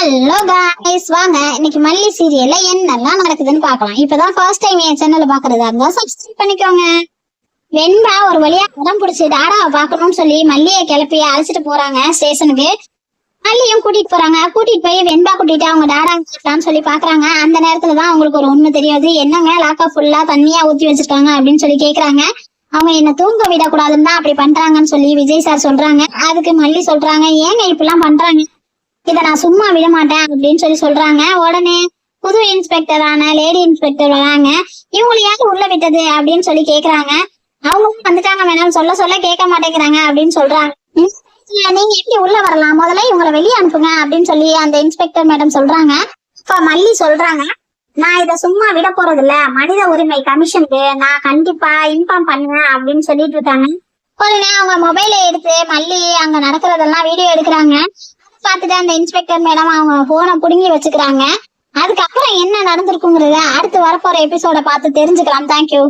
Hello guys, வாங்க இன்னைக்கு மல்லி சீரியல்ல என்னெல்லாம் நடக்குதுன்னு பார்க்கலாம். இப்பதான் ஃபர்ஸ்ட் டைம் என் சேனலை பாக்குறதா இருந்தா சப்ஸ்கிரைப் பண்ணிக்கோங்க. வெண்பா ஒரு வழியா இடம் பிடிச்சி டாடாவை பார்க்கணும்னு சொல்லி மல்லியை கிளப்பி அழைச்சிட்டு போறாங்க ஸ்டேஷனுக்கு. மல்லியும் கூட்டிட்டு போறாங்க. கூட்டிட்டு போய் வெண்பா கூட்டிட்டு அவங்க டாடா பார்க்கலாம்னு சொல்லி பாக்குறாங்க. அந்த நேரத்துலதான் அவங்களுக்கு ஒரு உண்மை தெரியாது. என்னங்க லாக்கா ஃபுல்லா தண்ணியா ஊத்தி வச்சிருக்காங்க அப்படின்னு சொல்லி கேக்குறாங்க. அவங்க என்ன தூங்க விடக்கூடாதுன்னு தான் அப்படி பண்றாங்கன்னு சொல்லி விஜய் சார் சொல்றாங்க. அதுக்கு மல்லி சொல்றாங்க, ஏங்க இப்படிலாம் பண்றாங்க, இத நான் சும்மா விட மாட்டேன் அப்படின்னு சொல்லி சொல்றாங்க. உடனே புது இன்ஸ்பெக்டரான லேடி இன்ஸ்பெக்டர் வராங்க. இவங்களையாவது உள்ள விட்டது அப்படின்னு சொல்லி கேக்குறாங்க. அவங்களும் வந்துட்டாங்க, வேணாம் சொல்ல சொல்ல கேட்க மாட்டேங்கிறாங்க அப்படின்னு சொல்றாங்க. நீங்க எப்படி உள்ள வரலாம், முதல்ல இவங்களை வெளியே அனுப்புங்க அப்படின்னு சொல்லி அந்த இன்ஸ்பெக்டர் மேடம் சொல்றாங்க. இப்ப மல்லி சொல்றாங்க, நான் இத சும்மா விட போறது இல்ல, மனித உரிமை கமிஷனுக்கு நான் கண்டிப்பா இன்ஃபார்ம் பண்ணுவேன் அப்படின்னு சொல்லிட்டு இருக்காங்க. உடனே அவங்க மொபைலை எடுத்து மல்லி அங்க நடக்கிறதெல்லாம் வீடியோ எடுக்கிறாங்க. பார்த்துட்டு அந்த இன்ஸ்பெக்டர் மேடம் அவங்க போனை புடுங்கி வச்சுக்கிறாங்க. அதுக்கப்புறம் என்ன நடந்திருக்குங்கிறத அடுத்து வரப்போற எபிசோட பார்த்து தெரிஞ்சுக்கலாம். தேங்க்யூ.